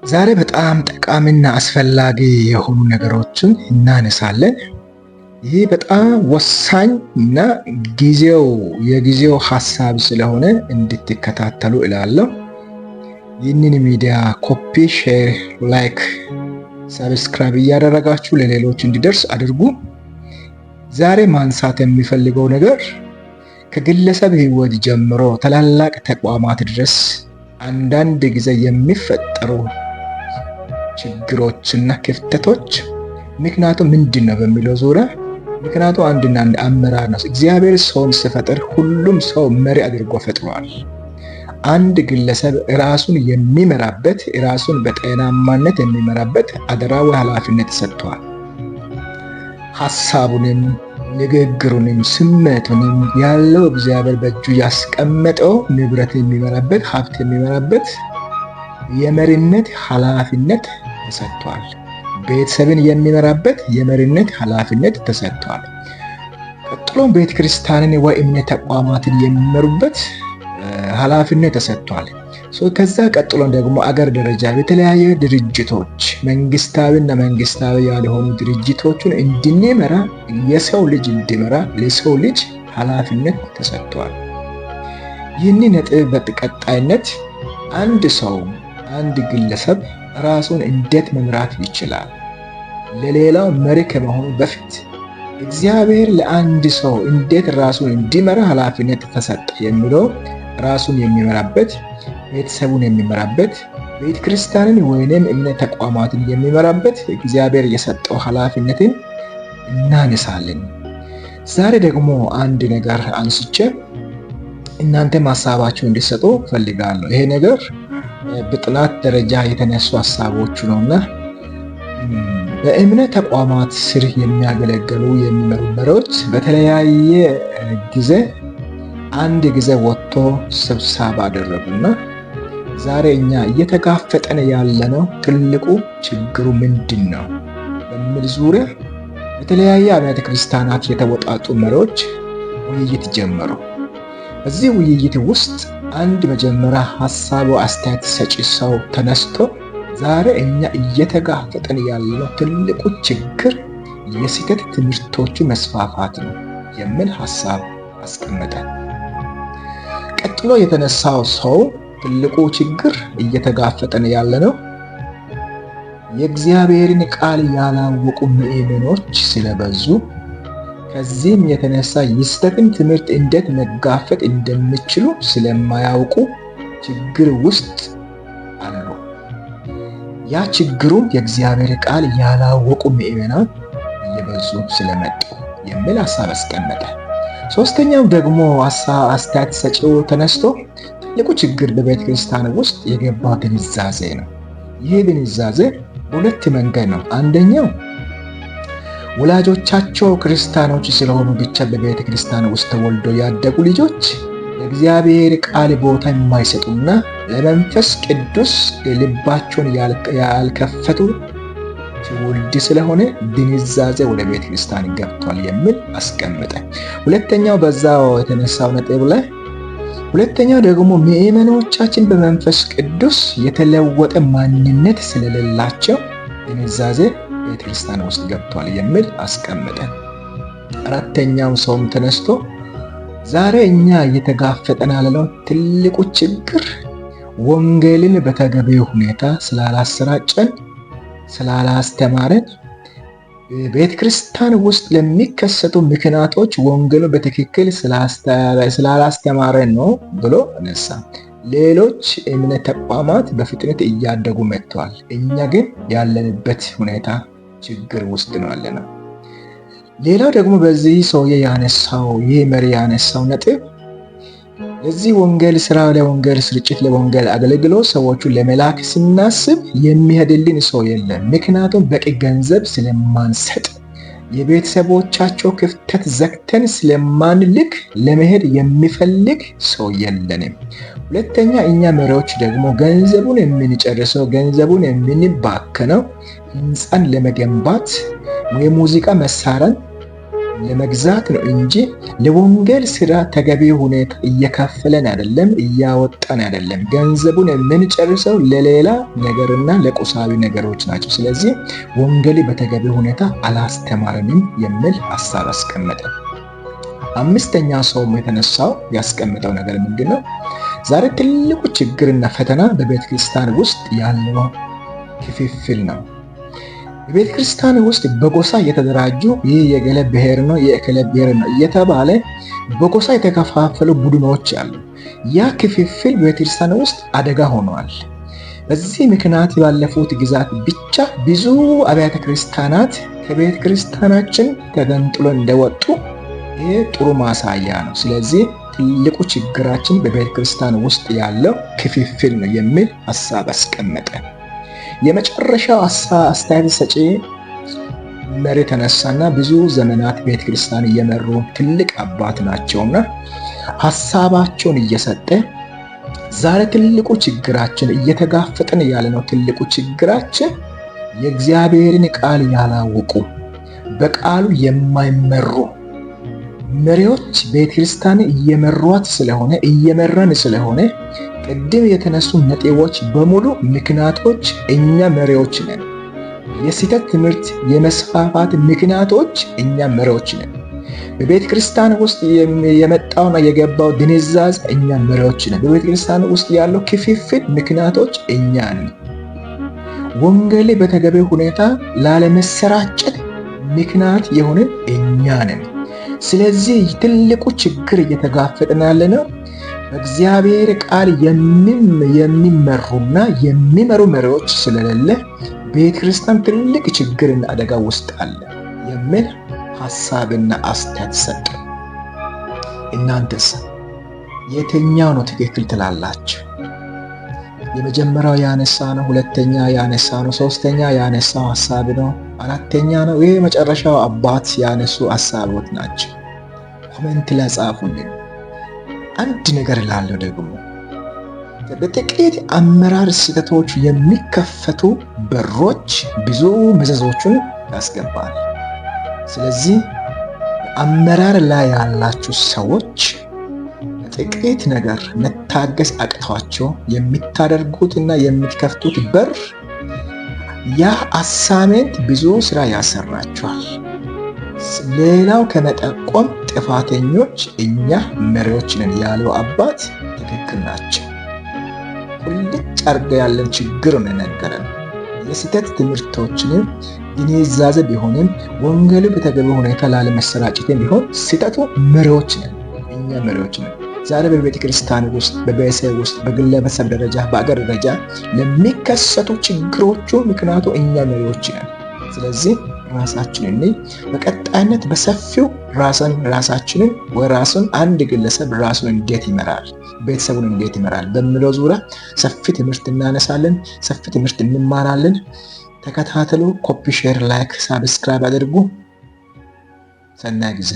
ዛሬ በጣም ጠቃሚና አስፈላጊ የሆኑ ነገሮችን እናነሳለን። ይህ በጣም ወሳኝ እና የጊዜው ሀሳብ ስለሆነ እንድትከታተሉ እላለሁ። ይህንን ሚዲያ ኮፒ፣ ሼር፣ ላይክ፣ ሰብስክራይብ እያደረጋችሁ ለሌሎች እንዲደርስ አድርጉ። ዛሬ ማንሳት የሚፈልገው ነገር ከግለሰብ ሕይወት ጀምሮ ታላላቅ ተቋማት ድረስ አንዳንድ ጊዜ የሚፈጠሩ ችግሮችና ክፍተቶች ምክንያቱ ምንድን ነው በሚለው ዙሪያ ምክንያቱ አንድና አንድ አመራር ነው። እግዚአብሔር ሰውን ሲፈጥር ሁሉም ሰው መሪ አድርጎ ፈጥሯል። አንድ ግለሰብ ራሱን የሚመራበት ራሱን በጤናማነት የሚመራበት አደራዊ ኃላፊነት ሰጥቷል። ሐሳቡንም ንግግሩንም ስሜቱንም ያለው እግዚአብሔር በእጁ ያስቀመጠው ንብረት የሚመራበት ሀብት የሚመራበት የመሪነት ኃላፊነት ተሰጥቷል። ቤተሰብን የሚመራበት የመሪነት ኃላፊነት ተሰጥቷል። ቀጥሎም ቤተ ክርስቲያንን ወይ እምነት ተቋማትን የሚመሩበት ኃላፊነት ተሰጥቷል። ከዛ ቀጥሎ ደግሞ አገር ደረጃ የተለያዩ ድርጅቶች መንግስታዊና መንግስታዊ ያልሆኑ ድርጅቶችን እንድንመራ የሰው ልጅ እንዲመራ ለሰው ልጅ ኃላፊነት ተሰጥቷል። ይህን ነጥብ በቀጣይነት አንድ ግለሰብ ራሱን እንዴት መምራት ይችላል? ለሌላው መሪ ከመሆኑ በፊት እግዚአብሔር ለአንድ ሰው እንዴት ራሱን እንዲመራ ኃላፊነት ተሰጠ የሚለው ራሱን የሚመራበት፣ ቤተሰቡን የሚመራበት፣ ቤተ ክርስቲያንን ወይንም እምነት ተቋማትን የሚመራበት እግዚአብሔር የሰጠው ኃላፊነትን እናነሳለን። ዛሬ ደግሞ አንድ ነገር አንስቼ እናንተ ሀሳባችሁ እንዲሰጡ ፈልጋለሁ። ይሄ ነገር በጥናት ደረጃ የተነሱ ሀሳቦች ነውና በእምነት ተቋማት ስር የሚያገለግሉ የሚመሩ መሪዎች በተለያየ ጊዜ አንድ ጊዜ ወጥቶ ስብሰባ አደረጉና ዛሬ እኛ እየተጋፈጠን ያለነው ትልቁ ችግሩ ምንድን ነው በሚል ዙሪያ በተለያየ አብያተ ክርስቲያናት የተወጣጡ መሪዎች ውይይት ጀመሩ። በዚህ ውይይት ውስጥ አንድ መጀመሪያ ሀሳቡ አስተያየት ሰጪ ሰው ተነስቶ ዛሬ እኛ እየተጋፈጠን ያለነው ትልቁ ችግር የስህተት ትምህርቶቹ መስፋፋት ነው የሚል ሀሳብ አስቀመጠ። ቀጥሎ የተነሳው ሰው ትልቁ ችግር እየተጋፈጠን ያለነው የእግዚአብሔርን ቃል ያላወቁ ምዕመኖች ስለበዙ ከዚህም የተነሳ የስህተትን ትምህርት እንዴት መጋፈጥ እንደሚችሉ ስለማያውቁ ችግር ውስጥ አሉ። ያ ችግሩም የእግዚአብሔር ቃል ያላወቁ ምዕመናን እየበዙ ስለመጡ የሚል ሀሳብ አስቀመጠ። ሶስተኛው ደግሞ አስተያየት ሰጪው ተነስቶ ትልቁ ችግር በቤተ ክርስቲያን ውስጥ የገባው ግንዛዜ ነው። ይህ ግንዛዜ በሁለት መንገድ ነው። አንደኛው ወላጆቻቸው ክርስቲያኖች ስለሆኑ ብቻ በቤተ ክርስቲያን ውስጥ ተወልደው ያደጉ ልጆች ለእግዚአብሔር ቃል ቦታ የማይሰጡና ለመንፈስ ቅዱስ ልባቸውን ያልከፈቱ ትውልድ ስለሆነ ግንዛዜ ወደ ቤተ ክርስቲያን ገብቷል የሚል አስቀመጠ። ሁለተኛው በዛው የተነሳው ነጥብ ላይ ሁለተኛው ደግሞ ምዕመኖቻችን በመንፈስ ቅዱስ የተለወጠ ማንነት ስለሌላቸው ግንዛዜ ቤተ ክርስቲያን ውስጥ ገብቷል የሚል አስቀመጠ። አራተኛው ሰውም ተነስቶ ዛሬ እኛ እየተጋፈጠን ያለነው ትልቁ ችግር ወንጌልን በተገቢው ሁኔታ ስላላሰራጨን፣ ስላላስተማረን፣ ቤተ ክርስቲያን ውስጥ ለሚከሰቱ ምክንያቶች ወንጌሉን በትክክል ስላላስተማረን ነው ብሎ አነሳ። ሌሎች እምነት ተቋማት በፍጥነት እያደጉ መጥተዋል። እኛ ግን ያለንበት ሁኔታ ችግር ውስጥ ነው ያለነው። ሌላው ደግሞ በዚህ ሰውዬ ይህ መሪ ያነሳው ነጥብ ለዚህ ወንጌል ስራ፣ ለወንጌል ስርጭት፣ ለወንጌል አገልግሎት ሰዎቹን ለመላክ ስናስብ የሚሄድልን ሰው የለም። ምክንያቱም በቂ ገንዘብ ስለማንሰጥ፣ የቤተሰቦቻቸው ክፍተት ዘግተን ስለማንልክ ለመሄድ የሚፈልግ ሰው የለንም። ሁለተኛ እኛ መሪዎች ደግሞ ገንዘቡን የምንጨርሰው ገንዘቡን የምንባከነው ህንፃን ለመገንባት፣ የሙዚቃ መሳሪያን ለመግዛት ነው እንጂ ለወንጌል ስራ ተገቢ ሁኔታ እየከፈለን አይደለም፣ እያወጣን አይደለም። ገንዘቡን የምንጨርሰው ለሌላ ነገርና ለቁሳዊ ነገሮች ናቸው። ስለዚህ ወንጌል በተገቢ ሁኔታ አላስተማረንም የሚል ሀሳብ አስቀመጠ። አምስተኛ ሰው የተነሳው ያስቀመጠው ነገር ምንድን ነው? ዛሬ ትልቁ ችግርና ፈተና በቤተ ክርስቲያን ውስጥ ያለው ክፍፍል ነው። በቤተ ክርስቲያን ውስጥ በጎሳ የተደራጁ ይህ የገሌ ብሔር ነው የእከሌ ብሔር ነው እየተባለ በጎሳ የተከፋፈሉ ቡድኖች አሉ። ያ ክፍፍል በቤተ ክርስቲያን ውስጥ አደጋ ሆኗል። በዚህ ምክንያት ባለፉት ጊዜያት ብቻ ብዙ አብያተ ክርስቲያናት ከቤተ ክርስቲያናችን ተገንጥሎ እንደወጡ ይህ ጥሩ ማሳያ ነው። ስለዚህ ትልቁ ችግራችን በቤተ ክርስቲያን ውስጥ ያለው ክፍፍል ነው የሚል ሀሳብ አስቀመጠ። የመጨረሻው አስተያየት ሰጪ መሪ ተነሳና ብዙ ዘመናት ቤተ ክርስቲያን እየመሩ ትልቅ አባት ናቸውና ሀሳባቸውን እየሰጠ ዛሬ ትልቁ ችግራችን እየተጋፈጥን ያለነው ትልቁ ችግራችን የእግዚአብሔርን ቃል ያላወቁ በቃሉ የማይመሩ መሪዎች ቤተክርስቲያን እየመሯት ስለሆነ እየመራን ስለሆነ ቅድም የተነሱ ነጥቦች በሙሉ ምክንያቶች እኛ መሪዎች ነን። የስህተት ትምህርት የመስፋፋት ምክንያቶች እኛ መሪዎች ነን። በቤተ ክርስቲያን ውስጥ የመጣውና የገባው ድንዛዝ እኛ መሪዎች ነን። በቤተ ክርስቲያን ውስጥ ያለው ክፍፍል ምክንያቶች እኛ ነን። ወንጌል በተገቢ ሁኔታ ላለመሰራጨት ምክንያት የሆንን እኛ ነን። ስለዚህ ትልቁ ችግር እየተጋፈጥን ያለነው በእግዚአብሔር ቃል የሚመሩና የሚመሩ መሪዎች ስለሌለ ቤተክርስቲያን ትልቅ ችግርና አደጋ ውስጥ አለ የሚል ሀሳብና አስተያየት ሰጠ። እናንተስ የትኛው ነው ትክክል ትላላችሁ? የመጀመሪያው ያነሳ ነው፣ ሁለተኛ ያነሳ ነው፣ ሶስተኛ ያነሳው ሀሳብ ነው፣ አራተኛ ነው። ይሄ መጨረሻው አባት ያነሱ ሀሳቦች ናቸው። ኮሜንት ላይ ጻፉልኝ። አንድ ነገር ላለው ደግሞ በጥቂት አመራር ስህተቶች የሚከፈቱ በሮች ብዙ መዘዞችን ያስገባል። ስለዚህ አመራር ላይ ያላችሁ ሰዎች ጥቂት ነገር መታገስ አቅቷቸው የምታደርጉትና የምትከፍቱት በር ያ አሳይመንት ብዙ ስራ ያሰራችኋል። ሌላው ከመጠቆም ጥፋተኞች እኛ መሪዎች ነን ያለው አባት ትክክል ናቸው። ቁልጭ አድርገ ያለን ችግር ነው የነገረን። የስህተት ትምህርቶችንም ግንዛቤ ቢሆንም ወንጌሉ በተገቢ ሁኔታ ላለመሰራጨትም ቢሆን ስህተቱ መሪዎች ነን፣ እኛ መሪዎች ነን። ዛሬ በቤተ ክርስቲያን ውስጥ በቤተሰብ ውስጥ በግለሰብ ደረጃ በአገር ደረጃ ለሚከሰቱ ችግሮቹ ምክንያቱ እኛ መሪዎች ነን። ስለዚህ ራሳችንን በቀጣይነት በሰፊው ራሳችንን ወራሱን አንድ ግለሰብ ራሱን እንዴት ይመራል፣ ቤተሰቡን እንዴት ይመራል በሚለው ዙሪያ ሰፊ ትምህርት እናነሳለን፣ ሰፊ ትምህርት እንማራለን። ተከታተሉ። ኮፒ፣ ሼር፣ ላይክ፣ ሳብስክራይብ አድርጉ። ሰናይ ጊዜ